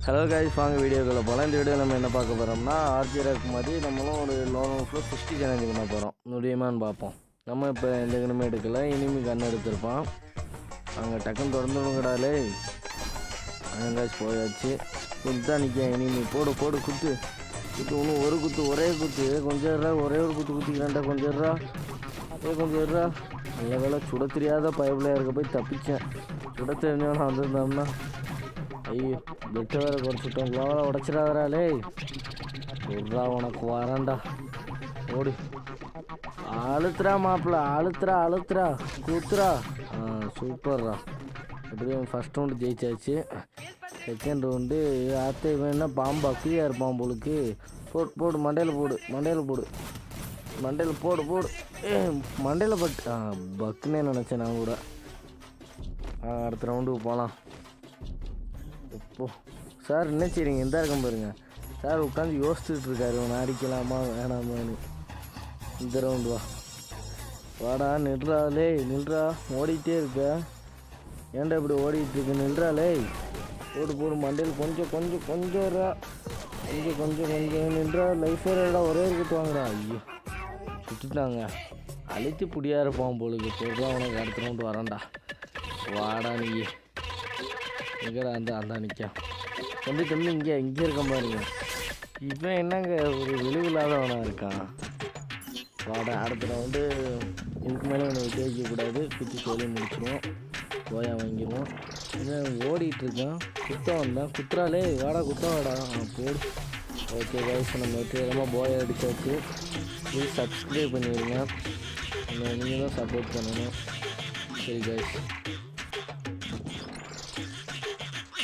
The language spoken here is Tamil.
ஹலோ கைஸ், வாங்க வீடியோக்குள்ள போகலாம். இந்த வீடியோ நம்ம என்ன பார்க்க போகிறோம்னா, ஆர்ஜிஆருக்கு மாதிரி நம்மளும் ஒரு லோன் ஃப்ளோ 50 சேலஞ்சு பண்ண போகிறோம். முடியுமான்னு பார்ப்போம். நம்ம இப்போ எந்த கண்ணுமே எடுக்கலை, இனிமே கண் எடுத்திருப்பான். அங்கே டக்குன்னு திறந்துடுங்கடாலே. கைஸ் போயாச்சு. குத்தான் நிற்க. இனிமே போடு போடு குத்து குத்து. ஒன்றும் ஒரு குத்து, ஒரே குத்து. கொஞ்சம் இருறா, ஒரே ஒரு குத்து குத்திக்கிறான்டா. கொஞ்சம் இருறா, கொஞ்சம் இருறா. நல்ல வேலை சுட தெரியாத பயபிள்ளையா இருக்க போய் தப்பிச்சேன். சுட தெரிஞ்சவனா வந்திருந்தோம்னா ஐயோ பெட்டை வேறு குறைச்சிட்டோம். குளோவரை உடச்சிடாதராலே. சொல்றா உனக்கு வரேன்டா. ஓடி அழுத்துறா மாப்பிள்ள, அழுத்துறா கூத்துறா. சூப்பர்ரா. எப்படியும் ஃபஸ்ட் ரவுண்டு ஜெயிச்சாச்சு. செகண்ட் ரவுண்டு ஆற்று வேணா பாம்பு அக்கிலியாக இருப்பான் போலுக்கு. போடு மண்டையில் போடு, மண்டையில் போடு. மண்டையில் பக்குன்னே நினச்சேன் நான் கூட. அடுத்த ரவுண்டுக்கு போகலாம். இப்போ சார் என்ன செய்றீங்க? இந்த இருக்கம் பாருங்க சார், உட்காந்து யோசிச்சுட்டு இருக்காரு, உன்னை அடிக்கலாமா வேணாமான்னு. இந்த ரவுண்டு வாடா. நில்றா ஓடிக்கிட்டே இருக்க. ஏன்டா இப்படி ஓடிக்கிட்டு இருக்கு? நில்றாலே. போடு மண்டையில் கொஞ்சம் நின்றா. லைஃப் வேறடா, ஒரே இருக்கு வாங்கடா. ஐயோ விட்டுட்டாங்க. அழைத்து புடியாக இருப்பான் போலுக்கு. சொல்கிறான் உனக்கு அடுத்த ரவுண்டு வரேன்டா. வாடா நீ எங்கடா? அந்த நிற்கா தம்பி இங்கே இருக்க பாருங்க. இவன் என்னங்க ஒரு விளைவில்லாதவனாக இருக்கான். வாடா அடுத்த ரவுண்டு. இதுக்கு மேலே ஒன்று விட்டு வைக்கக்கூடாது. குத்தி சொல்லி முடிச்சிடுவோம். போயா வாங்கிடுவோம். இவன் ஓடிட்டுருக்கான். குத்துறாலே. வாடா வாடா. போடு. ஓகே கைஸ், நம்ம வெற்றிகரமாக போயா அடித்தாச்சு. ப்ளீஸ் சப்ஸ்கிரைப் பண்ணிடுங்க. நீங்கள் தான் சப்போர்ட் பண்ணணும். சரி கைஸ்.